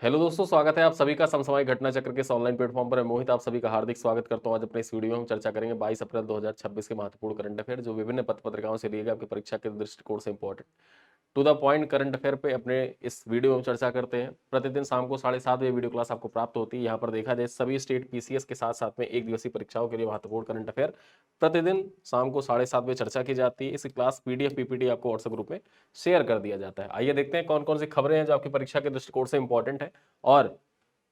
Hello दोस्तों, स्वागत है आप सभी का समसामयिक घटना चक्र के इस ऑनलाइन प्लेटफॉर्म पर। मैं मोहित आप सभी का हार्दिक स्वागत करता हूं। आज अपने इस वीडियो में हम चर्चा करेंगे 22 अप्रैल 2026 के महत्वपूर्ण करंट अफेयर जो विभिन्न पत्र पत्रिकाओं से लिए गए आपकी परीक्षा के दृष्टिकोण से important to the point current affair पे अपने इस वीडियो में चर्चा करते हैं। प्रतिदिन शाम को 7:30 बजे वीडियो क्लास आपको प्राप्त होती है। यहाँ पर देखा जाए सभी स्टेट पीसीएस के साथ साथ में एक दिवसीय परीक्षाओं के लिए महत्वपूर्ण करंट अफेयर प्रतिदिन शाम को 7:30 बजे चर्चा की जाती है। इस क्लास पीडीएफ पीपीटी आपको व्हाट्सएप ग्रुप में शेयर कर दिया जाता है। आइए देखते हैं कौन कौन सी खबरें हैं जो आपकी परीक्षा के दृष्टिकोण से इंपॉर्टेंट है और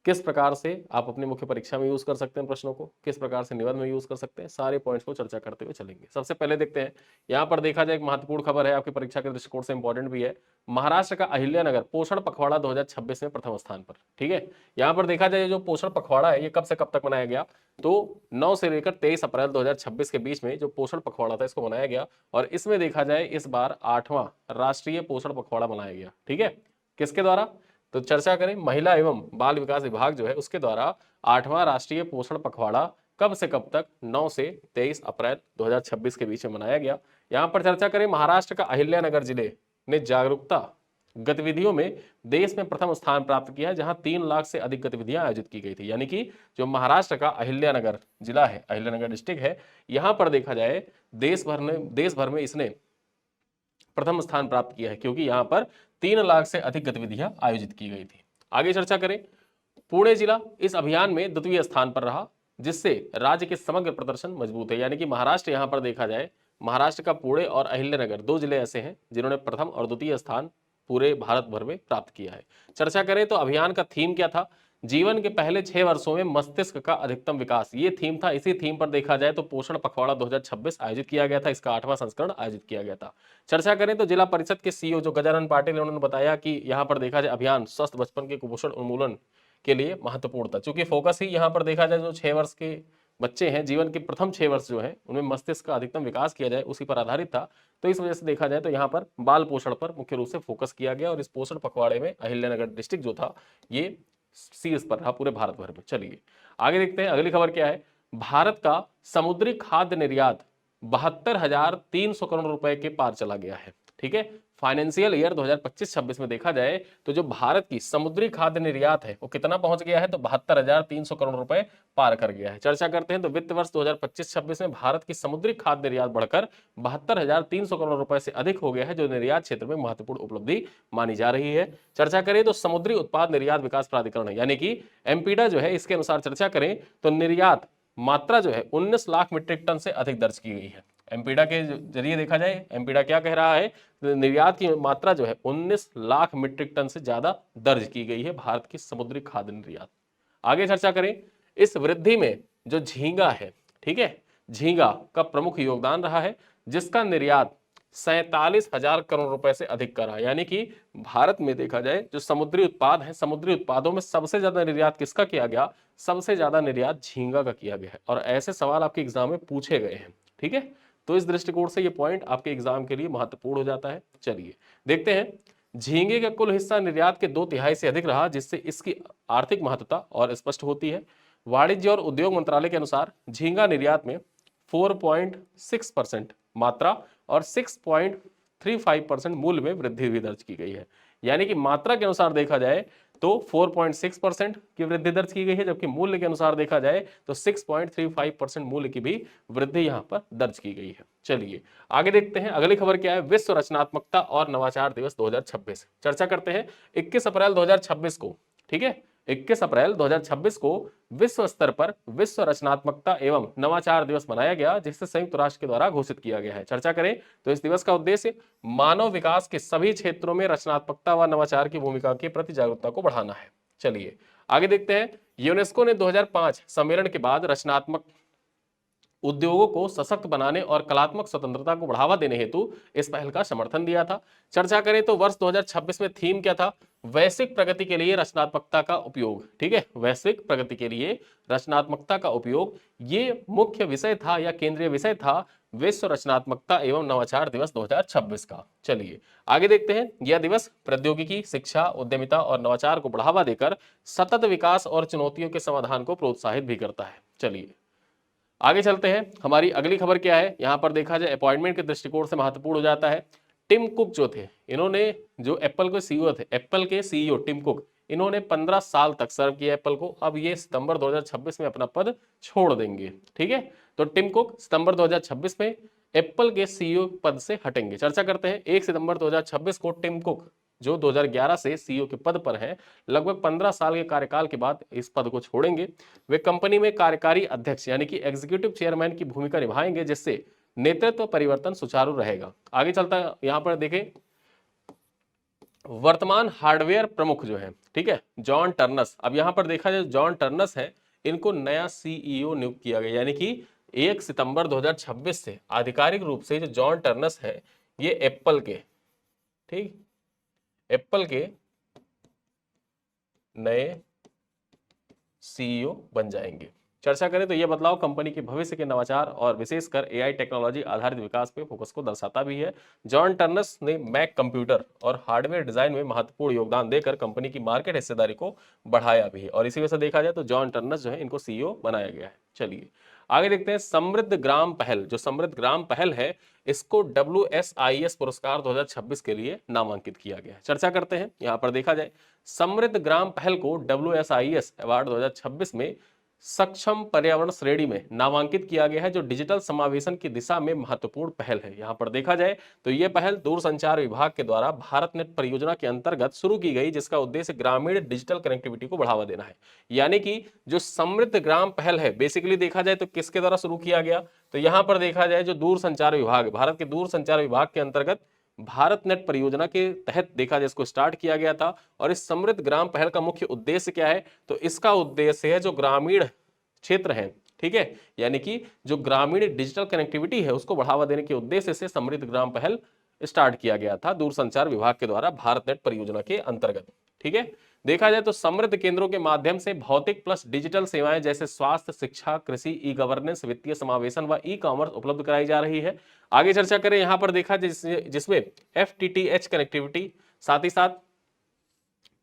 किस प्रकार से आप अपनी मुख्य परीक्षा में यूज कर सकते हैं प्रश्नों को, किस प्रकार से निबंध में यूज कर सकते हैं। सारे पॉइंट्स को चर्चा करते हुए चलेंगे। सबसे पहले देखते हैं, यहाँ पर देखा जाए एक महत्वपूर्ण खबर है, आपकी परीक्षा के दृष्टिकोण से इंपॉर्टेंट भी है। महाराष्ट्र का अहिल्यानगर पोषण पखवाड़ा 2026 में प्रथम स्थान पर। ठीक है, यहाँ पर देखा जाए जो पोषण पखवाड़ा है ये कब से कब तक मनाया गया, तो 9 से लेकर 23 अप्रैल 2026 के बीच में जो पोषण पखवाड़ा था इसको मनाया गया। और इसमें देखा जाए इस बार 8वां राष्ट्रीय पोषण पखवाड़ा मनाया गया। ठीक है, किसके द्वारा, तो चर्चा करें महिला एवं बाल विकास विभाग जो है उसके द्वारा 8वां राष्ट्रीय पोषण पखवाड़ा कब से कब तक 9 से 23 अप्रैल 2026 के बीच में मनाया गया। यहां पर चर्चा करें महाराष्ट्र का अहिल्यानगर जिले ने जागरूकता गतिविधियों में देश में प्रथम स्थान प्राप्त किया है, जहां 3 लाख से अधिक गतिविधियां आयोजित की गई थी। यानी कि जो महाराष्ट्र का अहिल्यानगर जिला है, अहिल्यानगर डिस्ट्रिक्ट है, यहां पर देखा जाए देश भर में इसने प्रथम स्थान प्राप्त किया है, क्योंकि यहां पर 3 लाख से अधिक गतिविधियां आयोजित की गई थी। आगे चर्चा करें, पुणे जिला इस अभियान में द्वितीय स्थान पर रहा, जिससे राज्य के समग्र प्रदर्शन मजबूत है। यानी कि महाराष्ट्र, यहां पर देखा जाए महाराष्ट्र का पुणे और अहिल्यानगर 2 जिले ऐसे हैं जिन्होंने प्रथम और द्वितीय स्थान पूरे भारत भर में प्राप्त किया है। चर्चा करें तो अभियान का थीम क्या था, जीवन के पहले 6 वर्षों में मस्तिष्क का अधिकतम विकास, ये थीम था। इसी थीम पर देखा जाए तो पोषण पखवाड़ा 2026 आयोजित किया गया था, इसका 8वां संस्करण आयोजित किया गया था। चर्चा करें तो जिला परिषद के सीईओ जो गजानन पाटिल उन्होंने बताया कि यहाँ पर देखा जाए अभियान स्वस्थ बचपन के कुपोषण उन्मूलन के लिए महत्वपूर्ण था, क्योंकि फोकस ही यहाँ पर देखा जाए जो 6 वर्ष के बच्चे हैं, जीवन के प्रथम 6 वर्ष जो है उनमें मस्तिष्क का अधिकतम विकास किया जाए उसी पर आधारित था। तो इस वजह से देखा जाए तो यहाँ पर बाल पोषण पर मुख्य रूप से फोकस किया गया और इस पोषण पखवाड़े में अहिल्यानगर डिस्ट्रिक्ट जो था ये शीर्ष पर रहा पूरे भारत भर में। चलिए आगे देखते हैं, अगली खबर क्या है। भारत का समुद्री खाद्य निर्यात 72,300 करोड़ रुपए के पार चला गया है। ठीक है, फाइनेंशियल ईयर 2025-26 में देखा जाए तो जो भारत की समुद्री खाद्य निर्यात है वो कितना पहुंच गया है, तो 72,300 करोड़ रुपए पार कर गया है। चर्चा करते हैं तो वित्त वर्ष 2025-26 में भारत की समुद्री खाद्य निर्यात बढ़कर 72,300 करोड़ रुपए से अधिक हो गया है, जो निर्यात क्षेत्र में महत्वपूर्ण उपलब्धि मानी जा रही है। चर्चा करें तो समुद्री उत्पाद निर्यात विकास प्राधिकरण यानी कि एमपीडा जो है, इसके अनुसार चर्चा करें तो निर्यात मात्रा जो है 19 लाख मीट्रिक टन से अधिक दर्ज की गई है। एमपीडा के जरिए देखा जाए, एमपीडा क्या कह रहा है, निर्यात की मात्रा जो है 19 लाख मीट्रिक टन से ज्यादा दर्ज की गई है भारत की समुद्री खाद्य निर्यात। आगे चर्चा करें, इस वृद्धि में जो झींगा है, ठीक है, झींगा का प्रमुख योगदान रहा है, जिसका निर्यात 47,000 करोड़ रुपए से अधिक करा। यानी कि भारत में देखा जाए जो समुद्री उत्पाद है, समुद्री उत्पादों में सबसे ज्यादा निर्यात किसका किया गया, सबसे ज्यादा निर्यात झींगा का किया गया है। और ऐसे सवाल आपके एग्जाम में पूछे गए हैं। ठीक है, तो इस दृष्टिकोण से ये पॉइंट आपके एग्जाम के लिए महत्वपूर्ण हो जाता है। चलिए देखते हैं, झींगे का कुल हिस्सा निर्यात के 2/3 से अधिक रहा, जिससे इसकी आर्थिक महत्ता और स्पष्ट होती है। वाणिज्य और उद्योग मंत्रालय के अनुसार झींगा निर्यात में 4.6% मात्रा और 6.35% मूल्य में वृद्धि भी दर्ज की गई है। यानी कि मात्रा के अनुसार देखा जाए तो 4.6% की वृद्धि दर्ज की गई है, जबकि मूल्य के अनुसार देखा जाए तो 6.35% मूल्य की भी वृद्धि यहां पर दर्ज की गई है। चलिए आगे देखते हैं, अगली खबर क्या है। विश्व रचनात्मकता और नवाचार दिवस 2026 चर्चा करते हैं। 21 अप्रैल 2026 को, ठीक है, 21 अप्रैल 2026 को विश्व स्तर पर विश्व रचनात्मकता एवं नवाचार दिवस मनाया गया, जिसे संयुक्त राष्ट्र के द्वारा घोषित किया गया है। चर्चा करें तो इस दिवस का उद्देश्य मानव विकास के सभी क्षेत्रों में रचनात्मकता व नवाचार की भूमिका के प्रति जागरूकता को बढ़ाना है। चलिए आगे देखते हैं, यूनेस्को ने 2005 सम्मेलन के बाद रचनात्मक उद्योगों को सशक्त बनाने और कलात्मक स्वतंत्रता को बढ़ावा देने हेतु इस पहल का समर्थन दिया था। चर्चा करें तो वर्ष 2026 में थीम क्या था, वैश्विक प्रगति के लिए रचनात्मकता का उपयोग। ठीक है, वैश्विक प्रगति के लिए रचनात्मकता का उपयोग, ये मुख्य विषय था या केंद्रीय विषय था विश्व रचनात्मकता एवं नवाचार दिवस 2026 का। चलिए आगे देखते हैं, यह दिवस प्रौद्योगिकी, शिक्षा, उद्यमिता और नवाचार को बढ़ावा देकर सतत विकास और चुनौतियों के समाधान को प्रोत्साहित भी करता है। चलिए आगे चलते हैं, हमारी अगली खबर क्या है। यहां पर देखा जाए अपॉइंटमेंट के दृष्टिकोण से महत्वपूर्ण हो जाता है। टिम कुक जो थे, इन्होंने जो एप्पल के सीईओ थे, एप्पल के सीईओ टिम कुक, इन्होंने 15 साल तक सर्व किया एप्पल को। अब ये सितंबर 2026 में अपना पद छोड़ देंगे। ठीक है, तो टिम कुक सितंबर 2026 में एप्पल के सीईओ पद से हटेंगे। चर्चा करते हैं, 1 सितंबर 2026 को टिम कुक जो 2011 से सीईओ के पद पर हैं, लगभग 15 साल के कार्यकाल के बाद इस पद को छोड़ेंगे। वे कंपनी में कार्यकारी अध्यक्ष यानी कि एग्जीक्यूटिव चेयरमैन की भूमिका निभाएंगे, जिससे नेतृत्व परिवर्तन सुचारू रहेगा। आगे चलता है, यहां पर देखें वर्तमान हार्डवेयर प्रमुख जो है, ठीक है, जॉन टर्नस। अब यहां पर देखा जाए जॉन टर्नस है, इनको नया सीईओ नियुक्त किया गया, यानी कि 1 सितंबर 2026 से आधिकारिक रूप से जो जॉन टर्नस है ये एप्पल के, ठीक, एप्पल के नए सीईओ बन जाएंगे। चर्चा करें तो यह बदलाव कंपनी के भविष्य के नवाचार और विशेषकर एआई टेक्नोलॉजी आधारित विकास पे फोकस को दर्शाता भी है। जॉन टर्नस ने मैक कंप्यूटर और हार्डवेयर डिजाइन में महत्वपूर्ण योगदान देकर कंपनी की मार्केट हिस्सेदारी को बढ़ाया भी है, और इसी वजह से देखा जाए तो जॉन टर्नस जो है इनको सीईओ बनाया गया है। चलिए आगे देखते हैं, समृद्ध ग्राम पहल। जो समृद्ध ग्राम पहल है इसको WSIS पुरस्कार 2026 के लिए नामांकित किया गया है। चर्चा करते हैं, यहां पर देखा जाए समृद्ध ग्राम पहल को WSIS अवार्ड 2026 में सक्षम पर्यावरण श्रेणी में नामांकित किया गया है, जो डिजिटल समावेशन की दिशा में महत्वपूर्ण पहल है। यहां पर देखा जाए तो यह पहल दूरसंचार विभाग के द्वारा भारत नेट परियोजना के अंतर्गत शुरू की गई, जिसका उद्देश्य ग्रामीण डिजिटल कनेक्टिविटी को बढ़ावा देना है। यानी कि जो समृद्ध ग्राम पहल है बेसिकली देखा जाए तो किसके द्वारा शुरू किया गया, तो यहां पर देखा जाए जो दूरसंचार विभाग, भारत के दूरसंचार विभाग के अंतर्गत भारत नेट परियोजना के तहत देखा जाए इसको स्टार्ट किया गया था। और इस समृद्ध ग्राम पहल का मुख्य उद्देश्य क्या है, तो इसका उद्देश्य है जो ग्रामीण क्षेत्र हैं, ठीक है, यानी कि जो ग्रामीण डिजिटल कनेक्टिविटी है उसको बढ़ावा देने के उद्देश्य से समृद्ध ग्राम पहल स्टार्ट किया गया था दूरसंचार विभाग के द्वारा भारत नेट परियोजना के अंतर्गत। ठीक है, देखा जाए तो समृद्ध केंद्रों के माध्यम से भौतिक प्लस डिजिटल सेवाएं जैसे स्वास्थ्य, शिक्षा, कृषि, ई गवर्नेंस, वित्तीय समावेशन व ई कॉमर्स उपलब्ध कराई जा रही है। आगे चर्चा करें, यहां पर देखा जिसमें FTTH कनेक्टिविटी, साथ ही साथ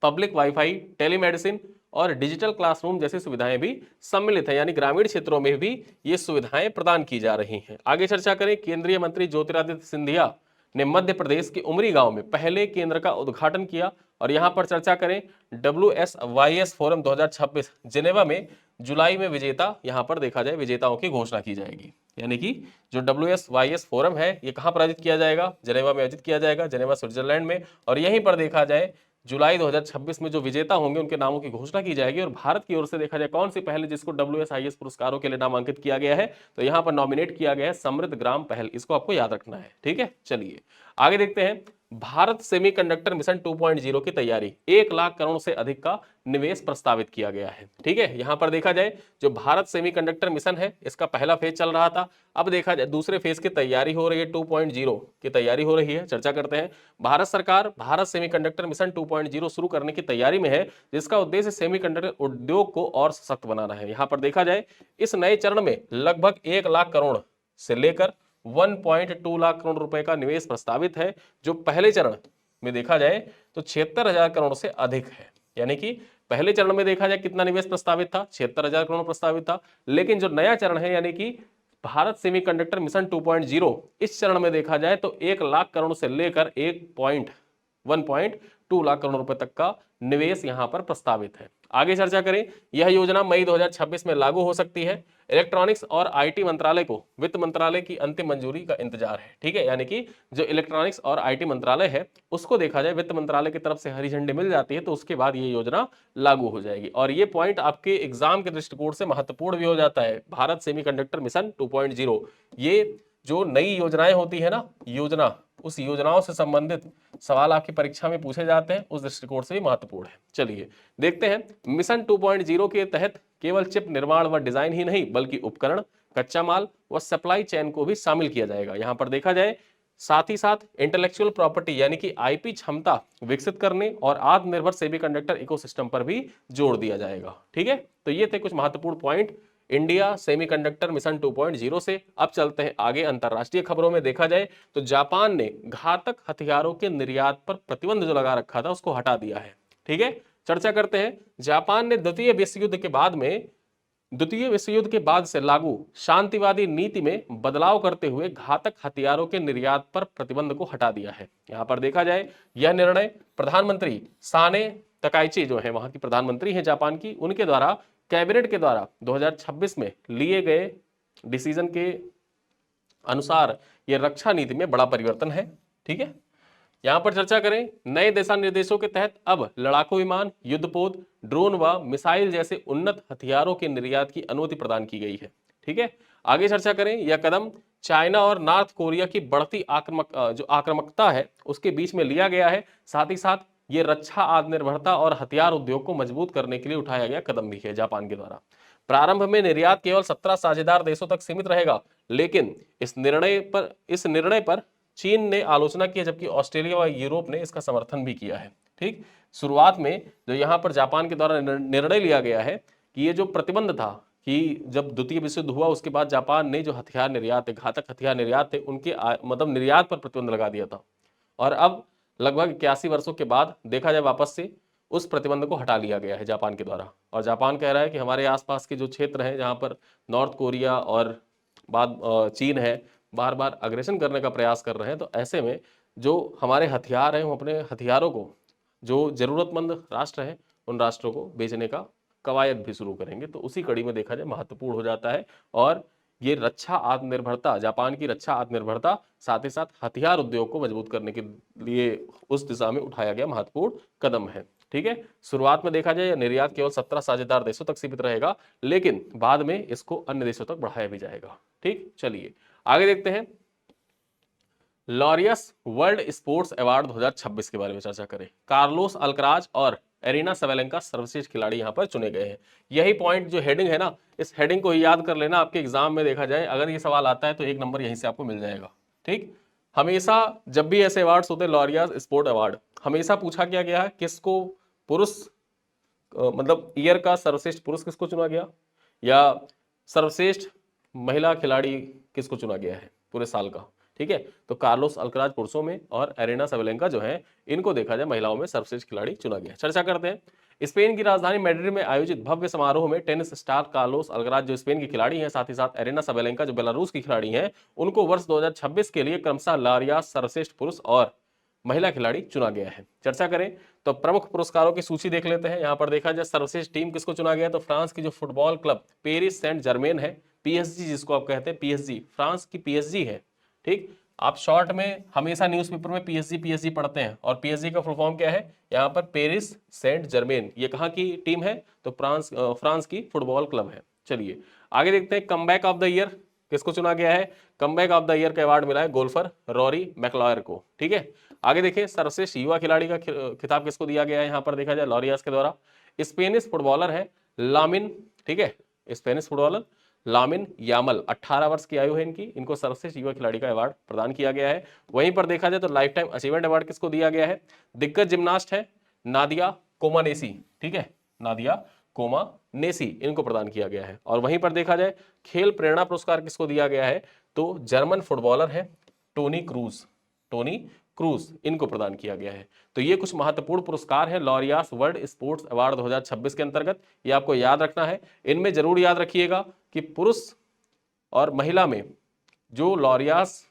पब्लिक वाईफाई, टेलीमेडिसिन और डिजिटल क्लासरूम जैसी सुविधाएं भी सम्मिलित है, यानी ग्रामीण क्षेत्रों में भी ये सुविधाएं प्रदान की जा रही हैं। आगे चर्चा करें, केंद्रीय मंत्री ज्योतिरादित्य सिंधिया ने मध्य प्रदेश के उमरी गांव में पहले केंद्र का उद्घाटन किया। और यहां पर चर्चा करें WSYS फोरम 2026 जिनेवा में जुलाई में विजेता, यहां पर देखा जाए विजेताओं की घोषणा की जाएगी। यानी कि जो WSYS फोरम है ये कहां पर आयोजित किया जाएगा, जिनेवा में आयोजित किया जाएगा, जिनेवा स्विट्जरलैंड में। और यहीं पर देखा जाए जुलाई 2026 में जो विजेता होंगे उनके नामों की घोषणा की जाएगी। और भारत की ओर से देखा जाए कौन सी पहल जिसको WSIS पुरस्कारों के लिए नामांकित किया गया है, तो यहां पर नॉमिनेट किया गया है समृद्ध ग्राम पहल, इसको आपको याद रखना है। ठीक है, चलिए आगे देखते हैं, भारत सेमीकंडक्टर मिशन 2.0 की तैयारी, 1 लाख करोड़ से अधिक का निवेश प्रस्तावित किया गया है। ठीक है, यहां पर देखा जाए जो भारत सेमीकंडक्टर मिशन है इसका पहला फेज चल रहा था, अब देखा जाए दूसरे फेज की तैयारी हो रही है, 2.0 की तैयारी हो रही है। चर्चा करते हैं, भारत सरकार भारत सेमीकंडक्टर मिशन 2.0 शुरू करने की तैयारी में है, जिसका उद्देश्य सेमीकंडक्टर उद्योग को और सशक्त बनाना है। यहां पर देखा जाए इस नए चरण में लगभग 1 लाख करोड़ से लेकर 1.2 लाख करोड़ रुपए का निवेश प्रस्तावित है, जो पहले चरण में देखा जाए तो 76,000 करोड़ से अधिक है। यानी कि पहले चरण में देखा जाए कितना निवेश प्रस्तावित था, 76,000 करोड़ प्रस्तावित था, लेकिन जो नया चरण है यानी कि भारत सेमीकंडक्टर मिशन 2.0, इस चरण में देखा जाए तो 1 लाख करोड़ से लेकर 1.2 लाख करोड़ रुपए तक का निवेश यहां पर प्रस्तावित है। आगे चर्चा करें, यह योजना मई 2026 में लागू हो सकती है। इलेक्ट्रॉनिक्स और IT मंत्रालय को वित्त मंत्रालय की अंतिम मंजूरी का इंतजार है। ठीक है, यानी कि जो इलेक्ट्रॉनिक्स और IT मंत्रालय है उसको देखा जाए वित्त मंत्रालय की तरफ से हरी झंडी मिल जाती है तो उसके बाद ये योजना लागू हो जाएगी। और ये पॉइंट आपके एग्जाम के दृष्टिकोण से महत्वपूर्ण भी हो जाता है। भारत सेमीकंडक्टर मिशन 2.0, ये जो नई योजनाएं होती है ना, योजना, उस योजनाओं से संबंधित सवाल आपकी परीक्षा में पूछे जाते हैं, उस दृष्टिकोण से भी महत्वपूर्ण है। चलिए देखते हैं, मिशन 2.0 के तहत केवल चिप निर्माण व डिजाइन ही नहीं बल्कि उपकरण, कच्चा माल व सप्लाई चेन को भी शामिल किया जाएगा। यहां पर देखा जाए साथ ही साथ इंटेलेक्चुअल प्रॉपर्टी यानी कि IP क्षमता विकसित करने और आत्मनिर्भर सेमीकंडक्टर इकोसिस्टम पर भी जोर दिया जाएगा। ठीक है, तो ये थे कुछ महत्वपूर्ण पॉइंट इंडिया सेमीकंडक्टर मिशन 2.0 से। अब चलते हैं आगे अंतरराष्ट्रीय खबरों में। देखा जाए तो जापान ने घातक हथियारों के निर्यात पर प्रतिबंध जो लगा रखा था उसको हटा दिया है। ठीक है, चर्चा करते हैं, जापान ने द्वितीय विश्व युद्ध के बाद से लागू शांतिवादी नीति में बदलाव करते हुए घातक हथियारों के निर्यात पर प्रतिबंध को हटा दिया है। यहां पर देखा जाए यह निर्णय प्रधानमंत्री साने तकाइची जो है वहां की प्रधानमंत्री हैं जापान की, उनके द्वारा कैबिनेट के द्वारा 2026 में लिए गए डिसीजन के अनुसार ये रक्षा नीति में बड़ा परिवर्तन है। ठीक है, यहां पर चर्चा करें, नए दिशा निर्देशों के तहत अब लड़ाकू विमान, युद्धपोत, ड्रोन व मिसाइल जैसे उन्नत हथियारों के निर्यात की अनुमति प्रदान की गई है। ठीक है, आगे चर्चा करें, यह कदम चाइना और नॉर्थ कोरिया की बढ़ती आक्रामकता है उसके बीच में लिया गया है। साथ ही साथ ये रक्षा आत्मनिर्भरता और हथियार उद्योग को मजबूत करने के लिए उठाया गया कदम भी है जापान के द्वारा। प्रारंभ में निर्यात केवल 17 साझेदार देशों तक सीमित रहेगा, लेकिन इस निर्णय पर चीन ने आलोचना की है, जबकि ऑस्ट्रेलिया व यूरोप ने इसका समर्थन भी किया है। ठीक, शुरुआत में जो यहाँ पर जापान के द्वारा निर्णय लिया गया है कि ये जो प्रतिबंध था कि जब द्वितीय विश्व युद्ध हुआ उसके बाद जापान ने जो हथियार निर्यात थे, घातक हथियार निर्यात थे, उनके मतलब निर्यात पर प्रतिबंध लगा दिया था, और अब लगभग 81 वर्षों के बाद देखा जाए वापस से उस प्रतिबंध को हटा लिया गया है जापान के द्वारा। और जापान कह रहा है कि हमारे आसपास के जो क्षेत्र हैं जहाँ पर नॉर्थ कोरिया और बाद चीन है बार बार अग्रेशन करने का प्रयास कर रहे हैं, तो ऐसे में जो हमारे हथियार हैं वो अपने हथियारों को जो जरूरतमंद राष्ट्र हैं उन राष्ट्रों को बेचने का कवायद भी शुरू करेंगे। तो उसी कड़ी में देखा जाए महत्वपूर्ण हो जाता है, और ये रक्षा आत्मनिर्भरता, जापान की रक्षा आत्मनिर्भरता, साथ ही साथ हथियार उद्योग को मजबूत करने के लिए उस दिशा में उठाया गया महत्वपूर्ण कदम है। ठीक है, शुरुआत में देखा जाए निर्यात केवल 17 साझेदार देशों तक सीमित रहेगा, लेकिन बाद में इसको अन्य देशों तक बढ़ाया भी जाएगा। ठीक, चलिए आगे देखते हैं, लॉरियस वर्ल्ड स्पोर्ट्स अवार्ड 2026 के बारे में चर्चा करें। कार्लोस अल्कराज और एरिना सवेलेंका सर्वश्रेष्ठ खिलाड़ी यहां पर चुने गए हैं। यही पॉइंट जो हेडिंग है ना, इस हेडिंग को ही याद कर लेना, आपके एग्जाम में देखा जाए अगर ये सवाल आता है तो 1 नंबर यहीं से आपको मिल जाएगा। ठीक, हमेशा जब भी ऐसे अवार्ड्स होते हैं, लॉरियस स्पोर्ट अवार्ड, हमेशा पूछा क्या गया है किसको पुरुष मतलब ईयर का सर्वश्रेष्ठ पुरुष किसको चुना गया, या सर्वश्रेष्ठ महिला खिलाड़ी किसको चुना गया है पूरे साल का। ठीक है, तो कार्लोस अल्कराज पुरुषों में और एरिना सवेलेंका जो है इनको देखा जाए महिलाओं में सर्वश्रेष्ठ खिलाड़ी चुना गया। चर्चा करते हैं, स्पेन की राजधानी मैड्रिड में आयोजित भव्य समारोह में टेनिस स्टार कार्लोस अल्कराज जो स्पेन की खिलाड़ी हैं, साथ ही साथ एरिना सवेलेंका जो बेलारूस की खिलाड़ी हैं, उनको वर्ष 2026 के लिए क्रमशः लारियास सर्वश्रेष्ठ पुरुष और महिला खिलाड़ी चुना गया है। चर्चा करें तो प्रमुख पुरस्कारों की सूची देख लेते हैं। यहां पर देखा जाए सर्वश्रेष्ठ टीम किसको चुना गया, तो फ्रांस की जो football club Paris saint germain है, पीएसजी जिसको आप कहते हैं, पीएसजी फ्रांस की पीएसजी है। ठीक, आप शॉर्ट में हमेशा न्यूज़पेपर में पीएसजी पढ़ते हैं, और पीएसजी का फुल फॉर्म क्या है, यहाँ पर पेरिस सेंट जर्मेन, ये कहाँ की टीम है, तो फ्रांस की फुटबॉल क्लब है। चलिए आगे देखते हैं, कमबैक ऑफ द ईयर किसको चुना गया है, कमबैक ऑफ द ईयर का अवार्ड मिला है गोल्फर रॉरी मैकलॉयर को। ठीक है, आगे देखिए, सर्वश्रेष्ठ युवा खिलाड़ी का खिताब किसको दिया गया है, यहाँ पर देखा जाए लॉरियास के द्वारा, स्पेनिश फुटबॉलर है लामिन। ठीक है, स्पेनिश फुटबॉलर लामिन यामल, 18 वर्ष की आयु है इनकी, इनको सर्वश्रेष्ठ युवा खिलाड़ी का अवार्ड प्रदान किया गया है। वहीं पर देखा जाए तो लाइफ टाइम अचीवमेंट अवार्ड किसको दिया गया है, दिग्गज जिम्नास्ट है नादिया कोमानेसी। ठीक है, नादिया कोमानेसी, इनको प्रदान किया गया है। और वहीं पर देखा जाए खेल प्रेरणा पुरस्कार किसको दिया गया है, तो जर्मन फुटबॉलर है टोनी क्रूज, इनको प्रदान किया गया है। तो ये कुछ महत्वपूर्ण पुरस्कार हैं लॉरियास वर्ल्ड स्पोर्ट्स अवार्ड 2026 के अंतर्गत, ये आपको याद रखना है। इनमें जरूर याद रखिएगा कि पुरुष और महिला में जो लॉरियास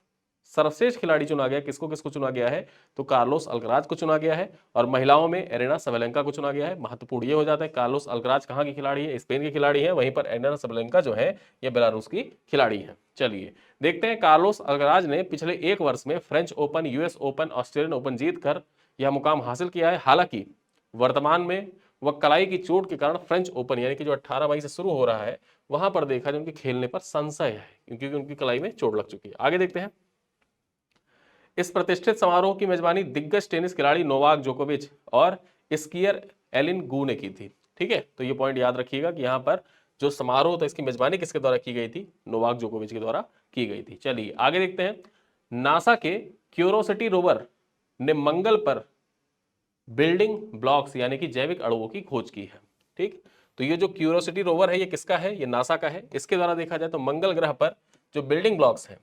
सर्वश्रेष्ठ खिलाड़ी चुना गया, किसको किसको चुना गया है, तो कार्लोस अल्कराज को चुना गया है, और महिलाओं में एरिना सवेलेंका को चुना गया है। महत्वपूर्ण ये हो जाता है कार्लोस अल्कराज कहाँ की खिलाड़ी है, स्पेन की खिलाड़ी है, वहीं पर एरिना सवेलेंका जो है ये बेलारूस की खिलाड़ी है। चलिए देखते हैं, कार्लोस अल्कराज ने पिछले 1 वर्ष में French open, US open, Australian open जीतकर यह मुकाम हासिल किया है। हालांकि वर्तमान में वह कलाई की चोट के कारण फ्रेंच ओपन यानी कि जो 18 मई से शुरू हो रहा है वहां पर देखा जाए उनके खेलने पर संशय है, क्योंकि उनकी कलाई में चोट लग चुकी है। आगे देखते हैं, इस प्रतिष्ठित समारोह की मेजबानी दिग्गज टेनिस खिलाड़ी नोवाक जोकोविच और स्कीयर एलिन गू ने की थी। ठीक है, तो ये पॉइंट याद रखिएगा कि यहाँ पर जो समारोह था इसकी मेजबानी किसके द्वारा की गई थी, नोवाक जोकोविच के द्वारा की गई थी। चलिए आगे देखते हैं, नासा के क्यूरोसिटी रोवर ने मंगल पर बिल्डिंग ब्लॉक्स यानी कि जैविक अणुओं की खोज की है। ठीक, तो ये जो क्यूरोसिटी रोवर है ये किसका है, ये नासा का है। इसके द्वारा देखा जाए तो मंगल ग्रह पर जो बिल्डिंग ब्लॉक्स हैं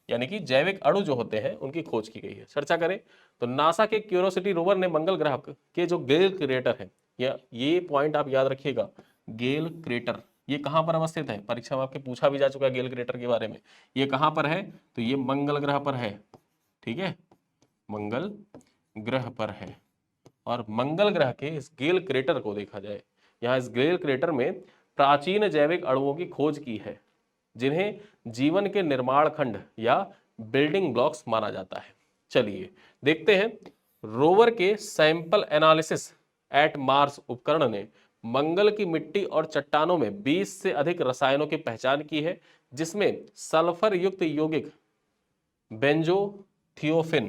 यानी कि जैविक अणु जो होते हैं उनकी खोज की गई है। चर्चा करें तो नासा के क्यूरोसिटी रोवर ने मंगल ग्रह के जो गेल क्रेटर है, या ये पॉइंट आप याद रखिएगा, गेल क्रेटर ये कहां पर अवस्थित है, परीक्षा में आपके पूछा भी जा चुका है गेल क्रेटर के बारे में, ये कहां पर है, तो ये मंगल ग्रह पर है। ठीक है, मंगल ग्रह पर है, और मंगल ग्रह के इस गेल क्रेटर को देखा जाए, यहाँ इस गेल क्रेटर में प्राचीन जैविक अणुओं की खोज की है जिन्हें जीवन के निर्माण खंड या बिल्डिंग ब्लॉक्स माना जाता है। चलिए देखते हैं। रोवर के सैंपल एनालिसिस एट मार्स उपकरण ने मंगल की मिट्टी और चट्टानों में 20 से अधिक रसायनों की पहचान की है जिसमें सल्फर युक्त यौगिक बेंजोथियोफिन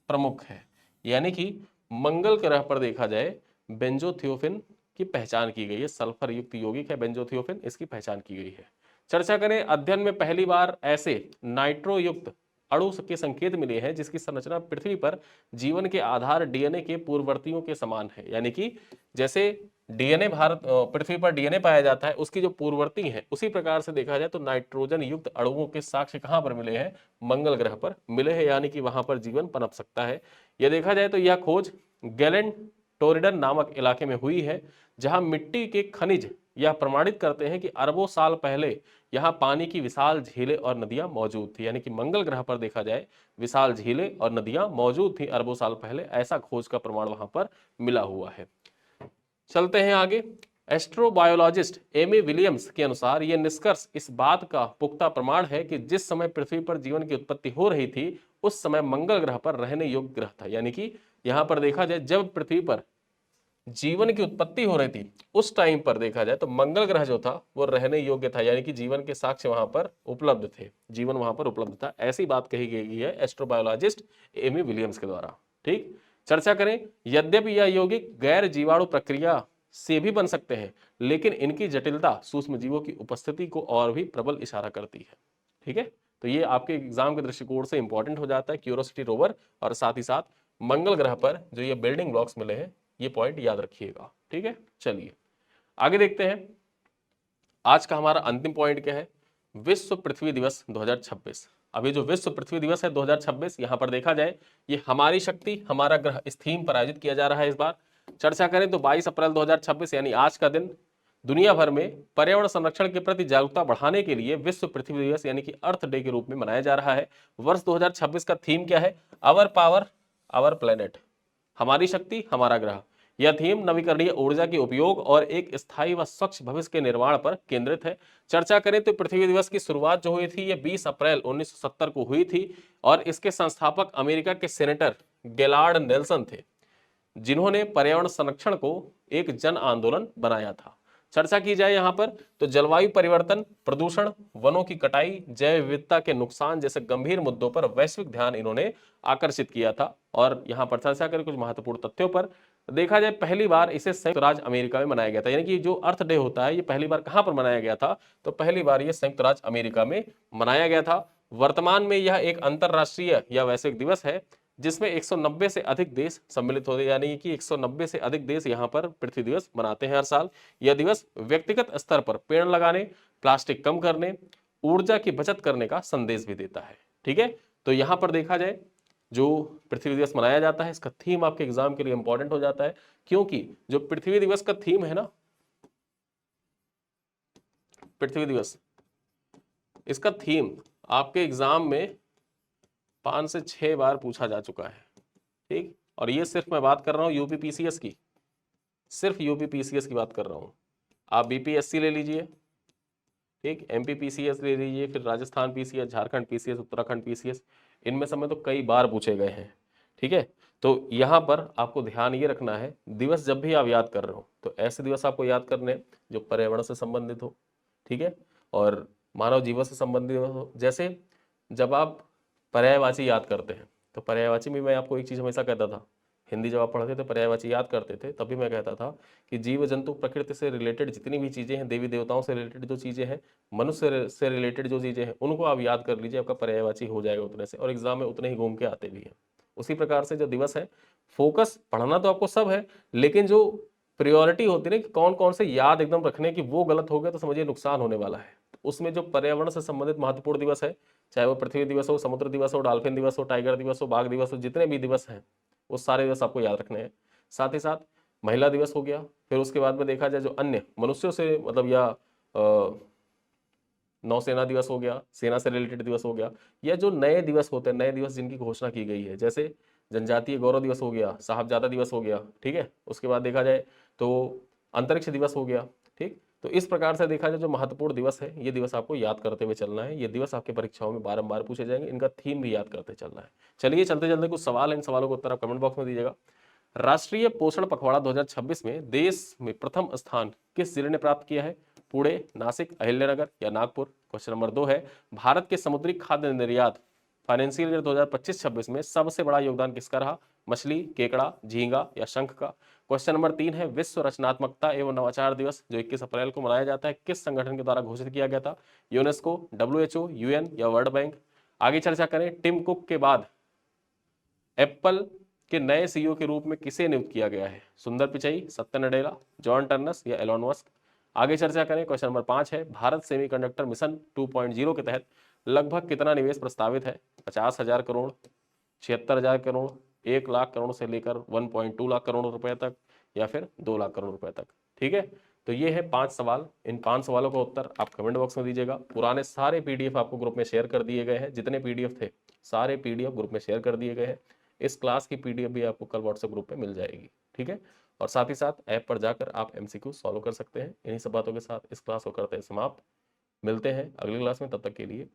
प्रमुख है। यानी कि मंगल ग्रह पर देखा जाए बेंजोथियोफिन की पहचान की गई है, सल्फर युक्त यौगिक है बेंजोथियोफिन, इसकी पहचान की गई है। चर्चा करें, अध्ययन में पहली बार ऐसे नाइट्रो युक्त अणु के संकेत मिले हैं जिसकी संरचना पृथ्वी पर जीवन के आधार डीएनए के पूर्ववर्तियों के समान है। यानी कि जैसे डीएनए भारत पृथ्वी पर डीएनए पाया जाता है, उसकी जो पूर्ववर्ती है उसी प्रकार से देखा जाए तो नाइट्रोजन युक्त अणुओं के साक्ष्य कहां पर मिले हैं? मंगल ग्रह पर मिले हैं, यानी कि वहां पर जीवन पनप सकता है। यह देखा जाए तो यह खोज गैलेंट टोरिडन नामक इलाके में हुई है जहां मिट्टी के खनिज यह प्रमाणित करते हैं कि अरबों साल पहले यहां पानी की विशाल झीलें और नदियां मौजूद थी। यानी कि मंगल ग्रह पर देखा जाए विशाल झीलें और नदियां मौजूद थी अरबों साल पहले, ऐसा खोज का प्रमाण वहां पर मिला हुआ है। चलते हैं आगे। एस्ट्रोबायोलॉजिस्ट एमी विलियम्स के अनुसार यह निष्कर्ष इस बात का पुख्ता प्रमाण है कि जिस समय पृथ्वी पर जीवन की उत्पत्ति हो रही थी उस समय मंगल ग्रह पर रहने योग्य ग्रह था। यानी कि यहां पर देखा जाए जब पृथ्वी पर जीवन की उत्पत्ति हो रही थी उस टाइम पर देखा जाए तो मंगल ग्रह जो था वो रहने योग्य था, यानी कि जीवन के साक्ष्य वहां पर उपलब्ध थे, जीवन वहां पर उपलब्ध था। ऐसी बात कही गई है एस्ट्रोबायोलॉजिस्ट एमी विलियम्स के द्वारा। ठीक, चर्चा करें, यद्यपि यह यौगिक गैर जीवाणु प्रक्रिया से भी बन सकते हैं लेकिन इनकी जटिलता सूक्ष्म जीवों की उपस्थिति को और भी प्रबल इशारा करती है। ठीक है, तो ये आपके एग्जाम के दृष्टिकोण से इंपॉर्टेंट हो जाता है, क्यूरोसिटी रोवर और साथ ही साथ मंगल ग्रह पर जो ये बिल्डिंग ब्लॉक्स मिले हैं, ये पॉइंट याद रखिएगा। ठीक है, चलिए आगे देखते हैं। आज का हमारा अंतिम पॉइंट क्या है? विश्व पृथ्वी दिवस 2026। अभी जो विश्व पृथ्वी दिवस है 2026, यहां पर देखा जाए ये हमारी शक्ति हमारा ग्रह इस थीम पर आयोजित किया जा रहा है इस बार। चर्चा करें तो 22 अप्रैल 2026 यानी आज का दिन दुनिया भर में पर्यावरण संरक्षण के प्रति जागरूकता बढ़ाने के लिए विश्व पृथ्वी दिवस यानी कि अर्थ डे के रूप में मनाया जा रहा है। वर्ष 2026 का थीम क्या है? आवर पावर आवर प्लेनेट, हमारी शक्ति हमारा ग्रह। यह थीम नवीकरणीय ऊर्जा के उपयोग और एक स्थायी व स्वच्छ भविष्य के निर्माण पर केंद्रित है। चर्चा करें तो पृथ्वी दिवस की शुरुआत जो हुई थी ये 20 अप्रैल 1970 को हुई थी और इसके संस्थापक अमेरिका के सेनेटर गेलार्ड नेल्सन थे जिन्होंने पर्यावरण संरक्षण को एक जन आंदोलन बनाया था। चर्चा की जाए यहाँ पर तो जलवायु परिवर्तन, प्रदूषण, वनों की कटाई, जैव विविधता के नुकसान जैसे गंभीर मुद्दों पर वैश्विक ध्यान इन्होंने आकर्षित किया था। और यहाँ पर चर्चा करें कुछ महत्वपूर्ण तथ्यों पर, देखा जाए पहली बार इसे संयुक्त राज्य अमेरिका में मनाया गया था। यानी कि जो अर्थ डे होता है ये पहली बार कहां पर मनाया गया था? तो पहली बार ये संयुक्त राज्य अमेरिका में मनाया गया था। वर्तमान में यह एक अंतरराष्ट्रीय या वैश्विक दिवस है जिसमें 190 से अधिक देश सम्मिलित होते हैं, यानी कि 190 से अधिक देश यहाँ पर पृथ्वी दिवस मनाते हैं हर साल। यह दिवस व्यक्तिगत स्तर पर पेड़ लगाने, प्लास्टिक कम करने, ऊर्जा की बचत करने का संदेश भी देता है। ठीक है, तो यहाँ पर देखा जाए जो पृथ्वी दिवस मनाया जाता है इसका थीम आपके एग्जाम के लिए इंपॉर्टेंट हो जाता है, क्योंकि जो पृथ्वी दिवस का थीम है ना, पृथ्वी दिवस, इसका थीम आपके एग्जाम में 5 से 6 बार पूछा जा चुका है। ठीक, और ये सिर्फ मैं बात कर रहा हूँ यूपीपीसीएस की, सिर्फ यूपीपीसीएस की बात कर रहा हूँ। आप बीपीएससी ले लीजिए, ठीक, एमपीपीसीएस ले लीजिए, फिर Rajasthan PCS, Jharkhand PCS, Uttarakhand PCS, इनमें समय तो कई बार पूछे गए हैं। ठीक है, तो यहाँ पर आपको ध्यान ये रखना है दिवस जब भी आप याद कर रहे हो तो ऐसे दिवस आपको याद करने हैं जो पर्यावरण से संबंधित हो, ठीक है, और मानव जीवन से संबंधित हो। जैसे जब आप पर्यायवाची याद करते हैं तो पर्यायवाची में मैं आपको एक चीज हमेशा कहता था, हिंदी जब आप पढ़ते थे पर्यायवाची याद करते थे तभी मैं कहता था कि जीव जंतु प्रकृति से रिलेटेड जितनी भी चीजें हैं, देवी देवताओं से रिलेटेड जो चीजें हैं, मनुष्य से रिलेटेड जो चीजें हैं, उनको आप याद कर लीजिए, आपका पर्यायवाची हो जाएगा उतने से, और एग्जाम में उतने ही घूम के आते भी हैं। उसी प्रकार से जो दिवस है, फोकस पढ़ना तो आपको सब है लेकिन जो प्रियोरिटी होती है ना कि कौन कौन से याद एकदम रखने की, वो गलत हो गया तो समझिए नुकसान होने वाला है। उसमें जो पर्यावरण से संबंधित महत्वपूर्ण दिवस है, चाहे वो पृथ्वी दिवस हो, समुद्र दिवस हो, डॉल्फिन दिवस हो, टाइगर दिवस हो, बाघ दिवस हो, जितने भी दिवस हैं वो सारे दिवस आपको याद रखने हैं। साथ ही साथ महिला दिवस हो गया, फिर उसके बाद में देखा जाए जो अन्य मनुष्यों से मतलब या नौसेना दिवस हो गया, सेना से रिलेटेड दिवस हो गया, या जो नए दिवस होते हैं, नए दिवस जिनकी घोषणा की गई है, जैसे जनजातीय गौरव दिवस हो गया, साहबजादा दिवस हो गया, ठीक है। उसके बाद देखा जाए तो अंतरिक्ष दिवस हो गया, ठीक। तो इस प्रकार से देखा जाए जो महत्वपूर्ण दिवस है, ये दिवस आपको याद करते हुए चलना है। ये दिवस आपके परीक्षाओं में बारंबार पूछे जाएंगे, इनका थीम भी याद करते चलना है। चलिए चलते चलते कुछ सवाल है, इन सवालों का उत्तर आप कमेंट बॉक्स में दीजिएगा। राष्ट्रीय पोषण पखवाड़ा 2026 में देश में प्रथम स्थान किस जिले ने प्राप्त किया है? पुणे, नासिक, अहिल्यानगर या नागपुर। क्वेश्चन नंबर 2 है, भारत के समुद्री खाद्य निर्यात फाइनेंशियल ईयर 2025-26 में सबसे बड़ा योगदान किसका रहा? मछली, केकड़ा, झींगा या शंख का। क्वेश्चन नंबर 3 है, विश्व रचनात्मकता एवं नवाचार दिवस जो 21 अप्रैल को मनाया जाता है किस संगठन के द्वारा घोषित किया गया था? यूनेस्को, WHO, UN या वर्ल्ड बैंक। आगे चर्चा करें, टिम कुक के बाद एप्पल के नए सीईओ के रूप में किसे नियुक्त किया गया है? सुंदर पिचई, सत्य नडेला, जॉन टर्नस या एलोन मस्क। आगे चर्चा करें, क्वेश्चन नंबर 5 है, भारत सेमीकंडक्टर मिशन 2.0 के तहत लगभग कितना निवेश प्रस्तावित है? 50,000 करोड़, 76,000 करोड़, 1 लाख करोड़ से लेकर 1.2 लाख करोड़ रुपए तक या फिर 2 लाख करोड़ रुपए तक, ठीक है। तो ये है 5 सवाल। इन 5 सवालों का उत्तर आप कमेंट बॉक्स में दीजिएगा। पुराने सारे पीडीएफ आपको ग्रुप में शेयर कर दिए गए हैं, जितने पीडीएफ थे सारे पीडीएफ ग्रुप में शेयर कर दिए गए हैं। इस क्लास की पीडीएफ भी आपको कल व्हाट्सएप ग्रुप पे मिल जाएगी, ठीक है। और साथ ही साथ ऐप पर जाकर आप एमसीक्यू सॉल्व कर सकते हैं। इन्हीं सब बातों के साथ इस क्लास को करते हैं समाप्त। मिलते हैं अगली क्लास में, तब तक के लिए